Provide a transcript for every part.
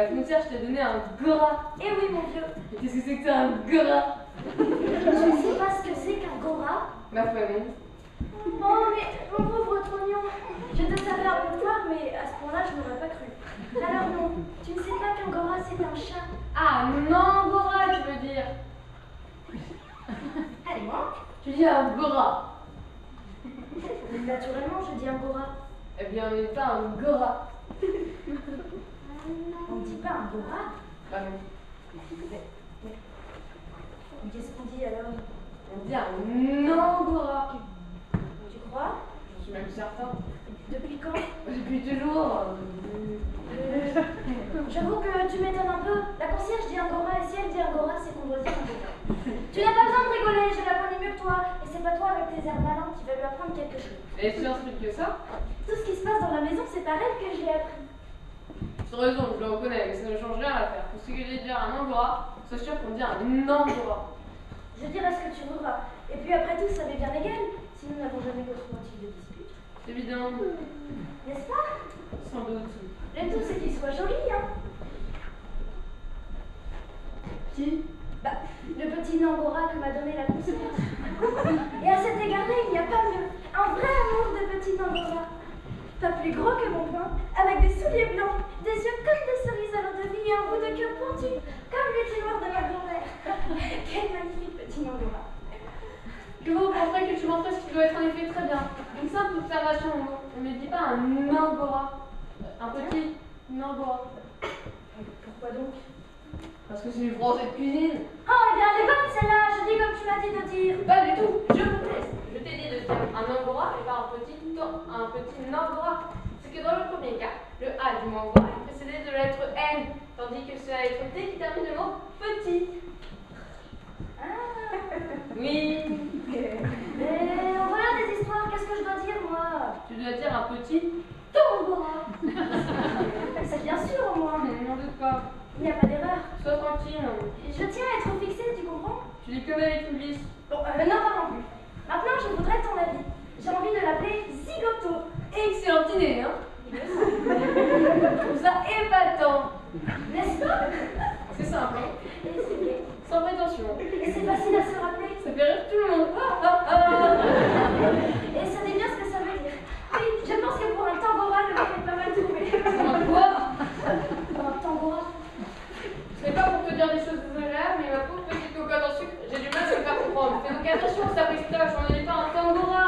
La frontière, je t'ai donné un gora. Eh oui, mon vieux. Qu'est-ce que c'est que ça, un gora? Je ne sais pas ce que c'est qu'un gora. Ma foi, non. Oh, mais mon pauvre trognon. Je te savais un peu tard, mais à ce point-là, je n'aurais pas cru. Alors non, tu ne sais pas qu'un gora, c'est un chat. Ah, non, gora, tu veux dire. Allez, moi. Tu dis un gora. Naturellement, je dis un gora. Eh bien, on n'est pas un gora. On ne dit pas un gora. Bah non. Mais qu'est-ce qu'on dit alors? On dit un angora. Tu crois? Je suis même certain. Depuis quand? Depuis toujours. J'avoue que tu m'étonnes un peu. La concierge dit Angora et si elle dit Angora, c'est qu'on doit dire Angora. Tu n'as pas besoin de rigoler, je la connais mieux que toi. Et c'est pas toi avec tes airs malins qui va lui apprendre quelque chose. Et si ensuite que ça? Tout ce qui se passe dans la maison, c'est par elle que je l'ai appris. Tu as raison, je le reconnais, mais ça ne change rien à l'affaire. Pour ce que j'ai dit un angora, sois sûr qu'on dit un angora. Je dirai ce que tu voudras. Et puis après tout, ça m'est bien égal, si nous n'avons jamais d'autre motif de dispute. C'est évident. N'est-ce pas? Sans doute. Le tout, c'est qu'il soit joli, hein. Qui? Bah, le petit Nangora que m'a donné la concierge. Et à cet égard-là, il n'y a pas mieux. Un vrai amour de petit Nangora. Pas plus gros que mon poing, avec des souliers blancs, des yeux comme des cerises à l'eau de vie et un bout de queue pointu, comme les tiroirs de ma grand-mère. Quel magnifique petit Nangora. Je vous penserais que tu montrais ce qui doit être en effet très bien. Une simple observation au mot. On ne dit pas un angora. Un petit angora. Pourquoi donc? Parce que c'est du français de cuisine. Oh, eh bien, elle est bonne celle-là, je dis comme tu m'as dit de dire. Pas du tout, je vous teste. Je t'ai dit de dire un angora et pas un petit angora. C'est que dans le premier cas, le A du mot angora est précédé de la lettre N, tandis que c'est la lettre T qui termine le mot petit. Ah. Oui. Mais voilà des histoires, qu'est-ce que je dois dire, moi? Tu dois dire un petit Tangora. C'est bien sûr, au moins. n'en doute pas. Il n'y a pas d'erreur. Sois tranquille. Je tiens à être fixée, tu comprends? Tu dis comme avec une vis. Bon, non, pas non plus. Maintenant, je voudrais ton avis. J'ai envie de l'appeler Zigoto. Excellente idée, hein? Je trouve ça épatant. N'est-ce pas? C'est simple, hein? Et c'est gai. Sans prétention. Et c'est facile à se rappeler. Ça fait rire tout le monde. Ah, ah, ah. Et ça dit bien ce que ça veut dire. Oui, je pense que pour un Tangora, le mot est pas mal trouvé. Un quoi? Un Tangora. Ce n'est pas pour te dire des choses désagréables, mais ma pauvre petite cocotte en sucre, j'ai du mal à me faire comprendre. Fais donc attention, ça pistache, on n'est pas un tangora.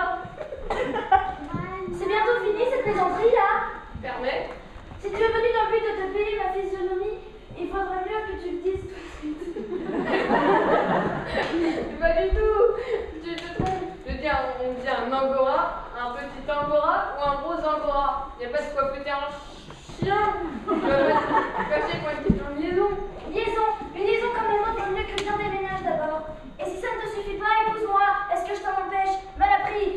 C'est bientôt fini cette plaisanterie là. Permets. Si tu es venu dans le but de te payer ma physionomie, il faudrait mieux que tu le dises tout de suite. Pas du tout. Tu te trompes. On dit un angora, un petit angora ou un gros angora. Il n'y a pas de quoi péter un chien. Tu vas pas cacher pour une question de liaison. Une liaison comme les autres vaut mieux que bien des ménages d'abord. Et si ça ne te suffit pas, épouse-moi. Est-ce que je t'en empêche? Mal appris.